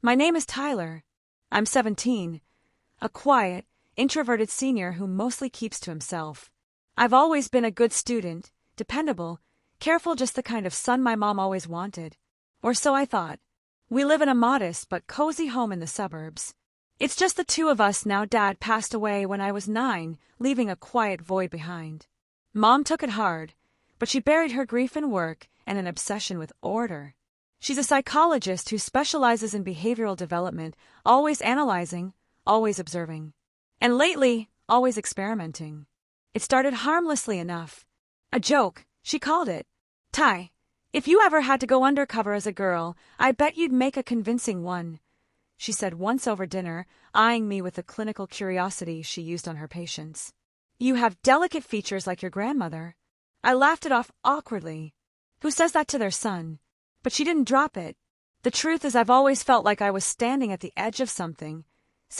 My name is Tyler. I'm 17, a quiet, introverted senior who mostly keeps to himself. I've always been a good student, dependable, careful, just the kind of son my mom always wanted. Or so I thought. We live in a modest but cozy home in the suburbs. It's just the two of us now. Dad passed away when I was 9, leaving a quiet void behind. Mom took it hard, but she buried her grief in work and an obsession with order. She's a psychologist who specializes in behavioral development, always analyzing, always observing. And lately, always experimenting. It started harmlessly enough. A joke, she called it. Ty, if you ever had to go undercover as a girl, I bet you'd make a convincing one, she said once over dinner, eyeing me with the clinical curiosity she used on her patients. You have delicate features like your grandmother. I laughed it off awkwardly. Who says that to their son? But she didn't drop it. The truth is, I've always felt like I was standing at the edge of something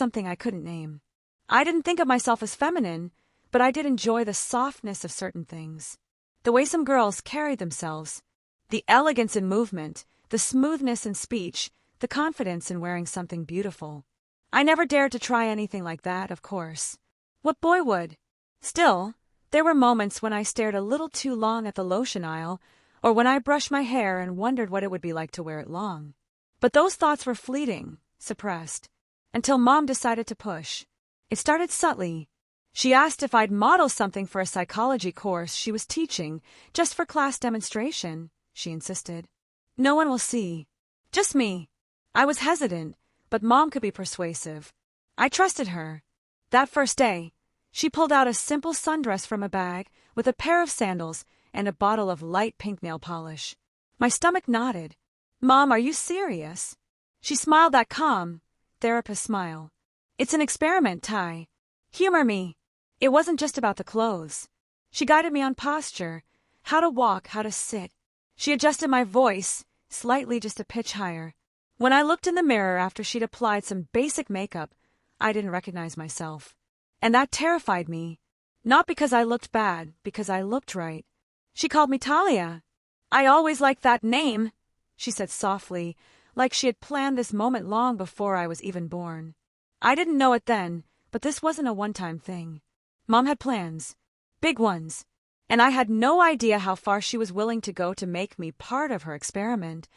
I couldn't name. I didn't think of myself as feminine, but I did enjoy the softness of certain things. The way some girls carried themselves, the elegance in movement, the smoothness in speech, the confidence in wearing something beautiful. I never dared to try anything like that, of course. What boy would? Still, there were moments when I stared a little too long at the lotion aisle, or when I brushed my hair and wondered what it would be like to wear it long. But those thoughts were fleeting, suppressed, until Mom decided to push. It started subtly. She asked if I'd model something for a psychology course she was teaching, just for class demonstration, she insisted. No one will see. Just me. I was hesitant, but Mom could be persuasive. I trusted her. That first day, she pulled out a simple sundress from a bag with a pair of sandals and a bottle of light pink nail polish. My stomach nodded. Mom, are you serious? She smiled that calm, therapist smile. It's an experiment, Ty. Humor me. It wasn't just about the clothes. She guided me on posture, how to walk, how to sit. She adjusted my voice, slightly, just a pitch higher. When I looked in the mirror after she'd applied some basic makeup, I didn't recognize myself. And that terrified me. Not because I looked bad, because I looked right. She called me Talia. I always liked that name, she said softly, like she had planned this moment long before I was even born. I didn't know it then, but this wasn't a one-time thing. Mom had plans. Big ones. And I had no idea how far she was willing to go to make me part of her experiment.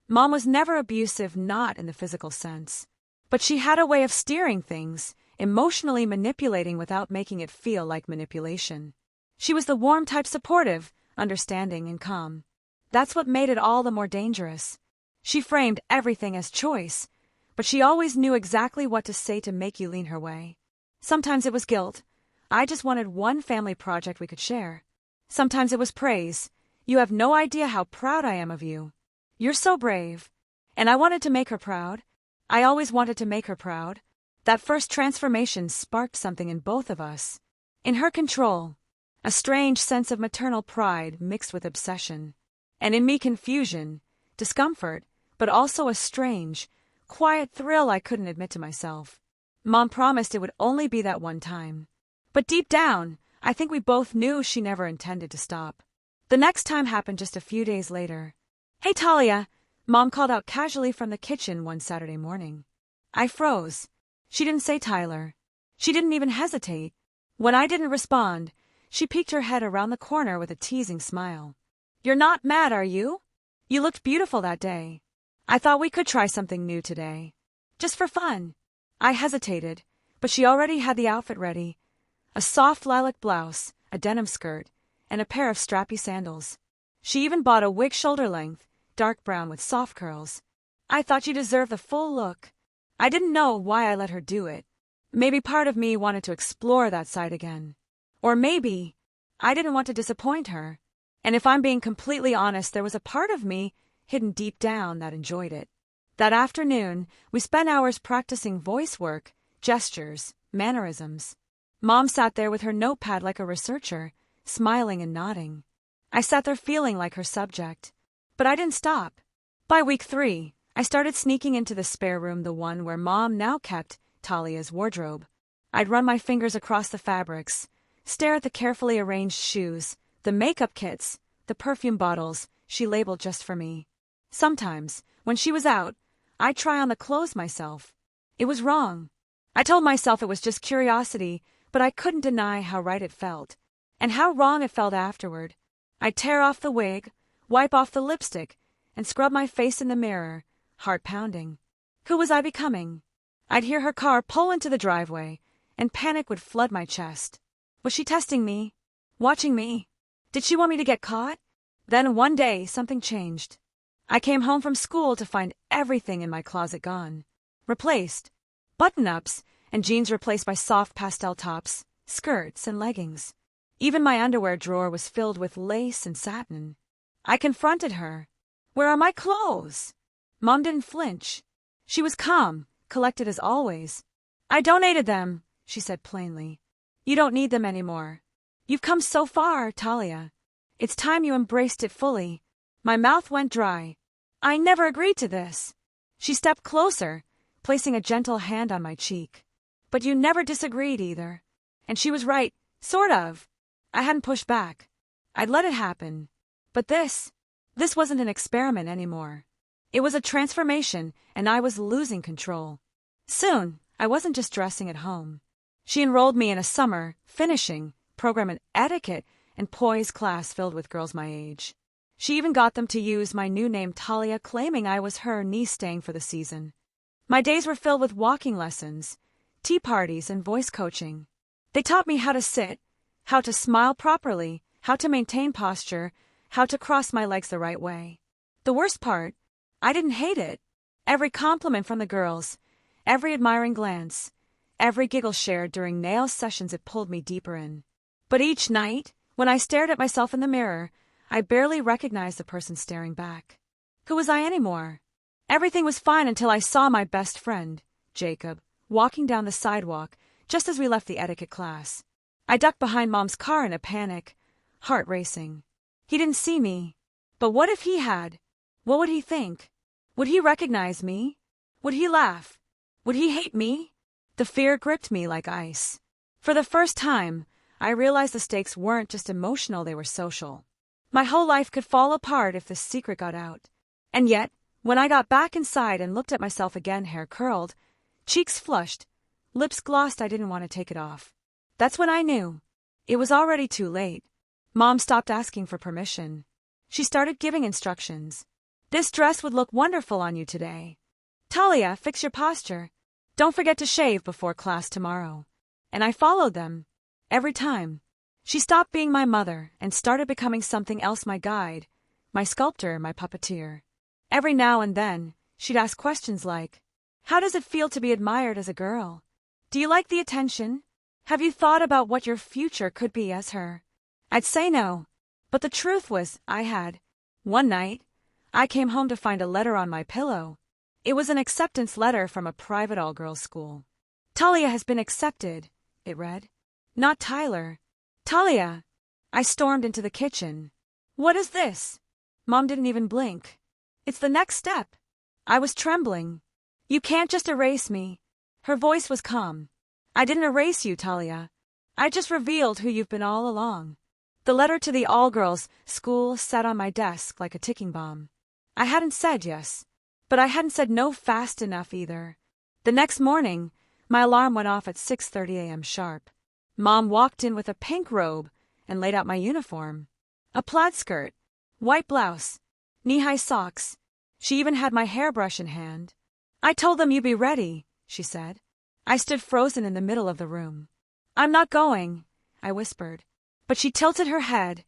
Mom was never abusive, not in the physical sense. But she had a way of steering things, emotionally manipulating without making it feel like manipulation. She was the warm type, supportive, understanding, and calm. That's what made it all the more dangerous. She framed everything as choice, but she always knew exactly what to say to make you lean her way. Sometimes it was guilt. I just wanted one family project we could share. Sometimes it was praise. You have no idea how proud I am of you. You're so brave. And I wanted to make her proud. I always wanted to make her proud. That first transformation sparked something in both of us. In her, control. A strange sense of maternal pride mixed with obsession. And in me, confusion, discomfort, but also a strange, quiet thrill I couldn't admit to myself. Mom promised it would only be that one time. But deep down, I think we both knew she never intended to stop. The next time happened just a few days later. Hey, Talia, Mom called out casually from the kitchen one Saturday morning. I froze. She didn't say Tyler. She didn't even hesitate. When I didn't respond, she peeked her head around the corner with a teasing smile. You're not mad, are you? You looked beautiful that day. I thought we could try something new today. Just for fun. I hesitated, but she already had the outfit ready. A soft lilac blouse, a denim skirt, and a pair of strappy sandals. She even bought a wig shoulder length, dark brown with soft curls. I thought you deserved the full look. I didn't know why I let her do it. Maybe part of me wanted to explore that side again. Or maybe I didn't want to disappoint her. And if I'm being completely honest, there was a part of me, hidden deep down, that enjoyed it. That afternoon, we spent hours practicing voice work, gestures, mannerisms. Mom sat there with her notepad like a researcher, smiling and nodding. I sat there feeling like her subject. But I didn't stop. By week 3, I started sneaking into the spare room, the one where Mom now kept Talia's wardrobe. I'd run my fingers across the fabrics, stare at the carefully arranged shoes, the makeup kits, the perfume bottles she labeled just for me. Sometimes, when she was out, I'd try on the clothes myself. It was wrong. I told myself it was just curiosity, but I couldn't deny how right it felt. And how wrong it felt afterward. I'd tear off the wig, wipe off the lipstick, and scrub my face in the mirror, heart pounding. Who was I becoming? I'd hear her car pull into the driveway, and panic would flood my chest. Was she testing me? Watching me? Did she want me to get caught? Then one day, something changed. I came home from school to find everything in my closet gone. Replaced. Button-ups and jeans replaced by soft pastel tops, skirts, and leggings. Even my underwear drawer was filled with lace and satin. I confronted her. Where are my clothes? Mom didn't flinch. She was calm, collected as always. I donated them, she said plainly. You don't need them anymore. You've come so far, Talia. It's time you embraced it fully. My mouth went dry. I never agreed to this. She stepped closer, placing a gentle hand on my cheek. But you never disagreed either. And she was right, sort of. I hadn't pushed back. I'd let it happen. But this wasn't an experiment anymore. It was a transformation, and I was losing control. Soon, I wasn't just dressing at home. She enrolled me in a summer, finishing, program in etiquette and poise class filled with girls my age. She even got them to use my new name Talia, claiming I was her niece staying for the season. My days were filled with walking lessons, tea parties, and voice coaching. They taught me how to sit, how to smile properly, how to maintain posture, how to cross my legs the right way. The worst part, I didn't hate it. Every compliment from the girls, every admiring glance, every giggle shared during nail sessions, it pulled me deeper in. But each night, when I stared at myself in the mirror, I barely recognized the person staring back. Who was I anymore? Everything was fine until I saw my best friend, Jacob, walking down the sidewalk just as we left the etiquette class. I ducked behind Mom's car in a panic, heart racing. He didn't see me. But what if he had? What would he think? Would he recognize me? Would he laugh? Would he hate me? The fear gripped me like ice. For the first time, I realized the stakes weren't just emotional, they were social. My whole life could fall apart if this secret got out. And yet, when I got back inside and looked at myself again, hair curled, cheeks flushed, lips glossed, I didn't want to take it off. That's when I knew. It was already too late. Mom stopped asking for permission. She started giving instructions. This dress would look wonderful on you today. Talia, fix your posture. Don't forget to shave before class tomorrow. And I followed them. Every time. She stopped being my mother and started becoming something else, my guide, my sculptor, my puppeteer. Every now and then, she'd ask questions like, how does it feel to be admired as a girl? Do you like the attention? Have you thought about what your future could be as her? I'd say no, but the truth was, I had. One night, I came home to find a letter on my pillow. It was an acceptance letter from a private all-girls school. Talia has been accepted, it read. Not Tyler. Talia! I stormed into the kitchen. What is this? Mom didn't even blink. It's the next step. I was trembling. You can't just erase me. Her voice was calm. I didn't erase you, Talia. I just revealed who you've been all along. The letter to the all-girls school sat on my desk like a ticking bomb. I hadn't said yes, but I hadn't said no fast enough either. The next morning, my alarm went off at 6:30 a.m. sharp. Mom walked in with a pink robe and laid out my uniform. A plaid skirt, white blouse, knee-high socks. She even had my hairbrush in hand. I told them you'd be ready, she said. I stood frozen in the middle of the room. I'm not going, I whispered. But she tilted her head,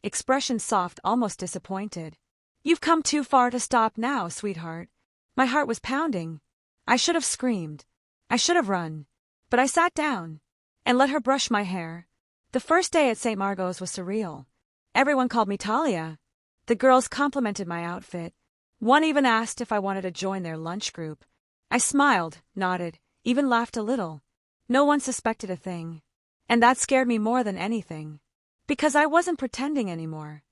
expression soft, almost disappointed. You've come too far to stop now, sweetheart. My heart was pounding. I should have screamed. I should have run. But I sat down and let her brush my hair. The first day at St. Margot's was surreal. Everyone called me Talia. The girls complimented my outfit. One even asked if I wanted to join their lunch group. I smiled, nodded, even laughed a little. No one suspected a thing. And that scared me more than anything. Because I wasn't pretending anymore.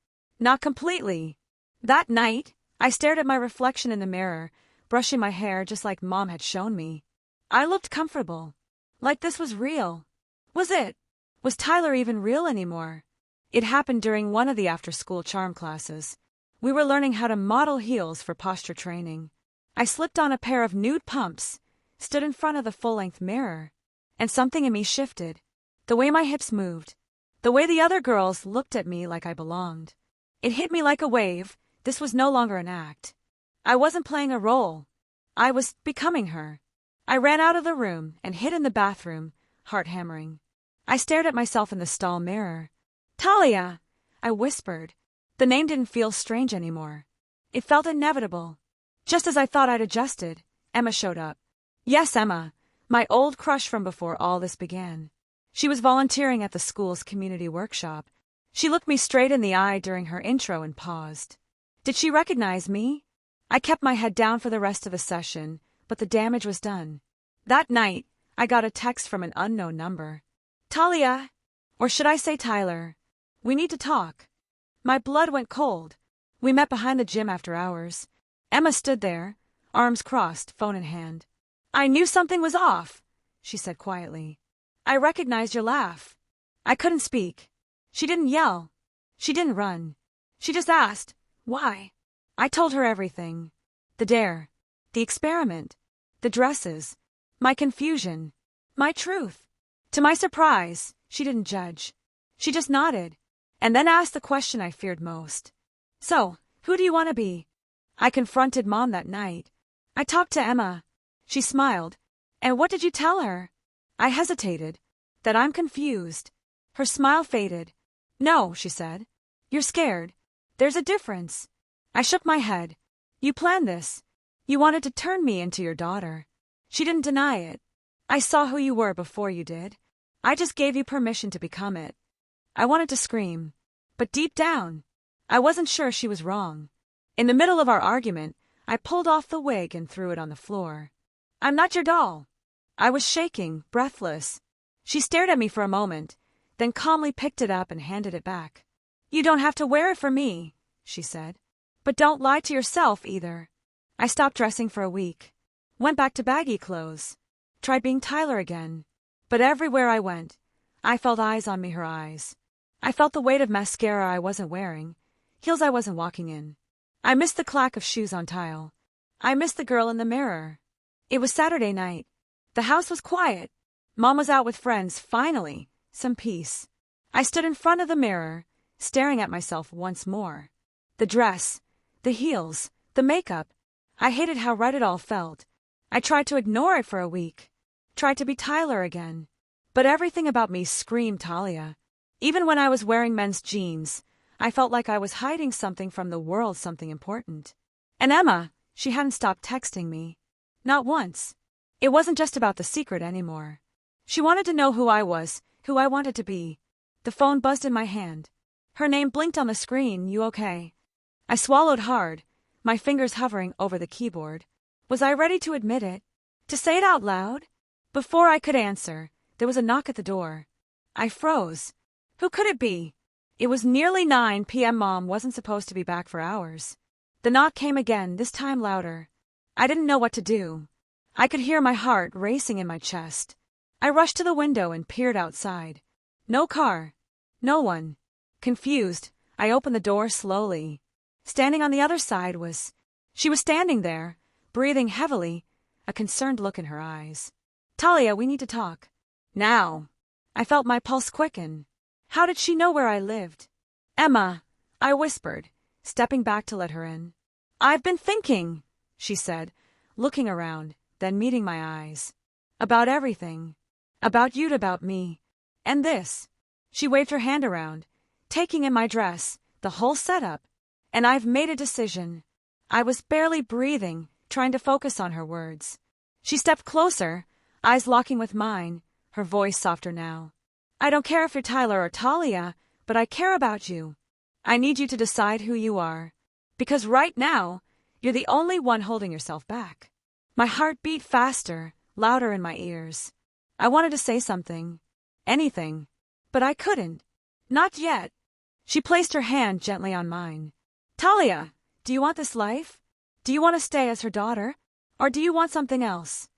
Not completely. That night, I stared at my reflection in the mirror, brushing my hair just like Mom had shown me. I looked comfortable. Like this was real. Was it? Was Tyler even real anymore? It happened during one of the after-school charm classes. We were learning how to model heels for posture training. I slipped on a pair of nude pumps, stood in front of the full-length mirror, and something in me shifted. The way my hips moved, the way the other girls looked at me like I belonged. It hit me like a wave. This was no longer an act. I wasn't playing a role. I was becoming her. I ran out of the room and hid in the bathroom, heart hammering. I stared at myself in the stall mirror. Talia! I whispered. The name didn't feel strange anymore. It felt inevitable. Just as I thought I'd adjusted, Emma showed up. Yes, Emma, my old crush from before all this began. She was volunteering at the school's community workshop. She looked me straight in the eye during her intro and paused. Did she recognize me? I kept my head down for the rest of the session, but the damage was done. That night, I got a text from an unknown number. Talia, or should I say Tyler, we need to talk. My blood went cold. We met behind the gym after hours. Emma stood there, arms crossed, phone in hand. I knew something was off, she said quietly. I recognized your laugh. I couldn't speak. She didn't yell. She didn't run. She just asked, why? I told her everything. The dare, the experiment, the dresses, my confusion, my truth. To my surprise, she didn't judge. She just nodded, and then asked the question I feared most. So, who do you want to be? I confronted Mom that night. I talked to Emma. She smiled. And what did you tell her? I hesitated. That I'm confused. Her smile faded. No, she said. You're scared. There's a difference. I shook my head. You planned this. You wanted to turn me into your daughter. She didn't deny it. I saw who you were before you did. I just gave you permission to become it. I wanted to scream. But deep down, I wasn't sure she was wrong. In the middle of our argument, I pulled off the wig and threw it on the floor. I'm not your doll. I was shaking, breathless. She stared at me for a moment, then calmly picked it up and handed it back. You don't have to wear it for me, she said. But don't lie to yourself either. I stopped dressing for a week. Went back to baggy clothes. Tried being Tyler again. But everywhere I went, I felt eyes on me, her eyes. I felt the weight of mascara I wasn't wearing, heels I wasn't walking in. I missed the clack of shoes on tile. I missed the girl in the mirror. It was Saturday night. The house was quiet. Mom was out with friends, finally, some peace. I stood in front of the mirror, staring at myself once more. The dress, the heels, the makeup. I hated how right it all felt. I tried to ignore it for a week. Tried to be Tyler again. But everything about me screamed Talia. Even when I was wearing men's jeans, I felt like I was hiding something from the world, something important. And Emma, she hadn't stopped texting me. Not once. It wasn't just about the secret anymore. She wanted to know who I was, who I wanted to be. The phone buzzed in my hand. Her name blinked on the screen. You okay? I swallowed hard, my fingers hovering over the keyboard. Was I ready to admit it? To say it out loud? Before I could answer, there was a knock at the door. I froze. Who could it be? It was nearly 9 p.m. Mom wasn't supposed to be back for hours. The knock came again, this time louder. I didn't know what to do. I could hear my heart racing in my chest. I rushed to the window and peered outside. No car. No one. Confused, I opened the door slowly. Standing on the other side was... She was standing there, breathing heavily, a concerned look in her eyes. Talia, we need to talk. Now. I felt my pulse quicken. How did she know where I lived? Emma, I whispered, stepping back to let her in. I've been thinking, she said, looking around, then meeting my eyes. About everything. About you, about me. And this. She waved her hand around, taking in my dress, the whole setup. And I've made a decision. I was barely breathing, trying to focus on her words. She stepped closer, eyes locking with mine, her voice softer now. I don't care if you're Tyler or Talia, but I care about you. I need you to decide who you are. Because right now, you're the only one holding yourself back. My heart beat faster, louder in my ears. I wanted to say something. Anything. But I couldn't. Not yet. She placed her hand gently on mine. Talia, do you want this life? Do you want to stay as her daughter? Or do you want something else?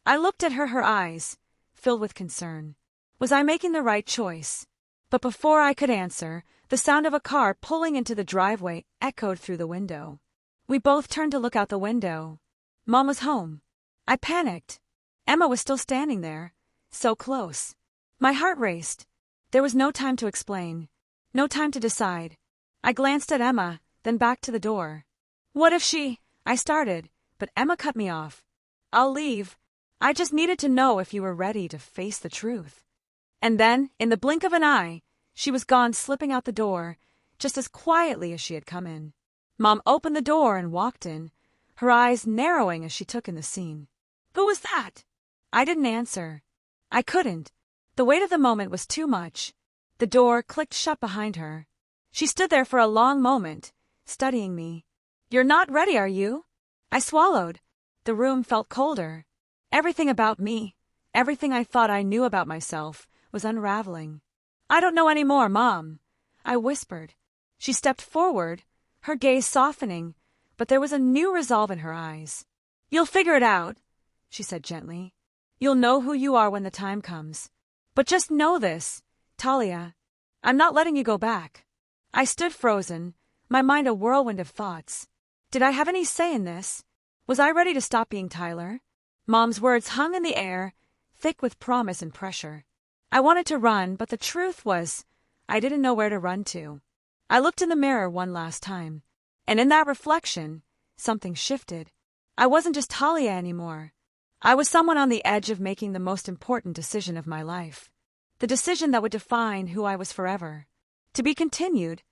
I looked at her eyes, filled with concern. Was I making the right choice? But before I could answer, the sound of a car pulling into the driveway echoed through the window. We both turned to look out the window. Mom was home. I panicked. Emma was still standing there, so close. My heart raced. There was no time to explain. No time to decide. I glanced at Emma, then back to the door. What if she... I started, but Emma cut me off. I'll leave. I just needed to know if you were ready to face the truth. And then, in the blink of an eye, she was gone, slipping out the door, just as quietly as she had come in. Mom opened the door and walked in, her eyes narrowing as she took in the scene. Who was that? I didn't answer. I couldn't. The weight of the moment was too much. The door clicked shut behind her. She stood there for a long moment, studying me. You're not ready, are you? I swallowed. The room felt colder. Everything about me, everything I thought I knew about myself, was unraveling. I don't know anymore, Mom, I whispered. She stepped forward, her gaze softening, but there was a new resolve in her eyes. You'll figure it out, she said gently. You'll know who you are when the time comes. But just know this, Talia, I'm not letting you go back. I stood frozen, my mind a whirlwind of thoughts. Did I have any say in this? Was I ready to stop being Tyler? Mom's words hung in the air, thick with promise and pressure. I wanted to run, but the truth was, I didn't know where to run to. I looked in the mirror one last time, and in that reflection, something shifted. I wasn't just Talia anymore. I was someone on the edge of making the most important decision of my life. The decision that would define who I was forever. To be continued,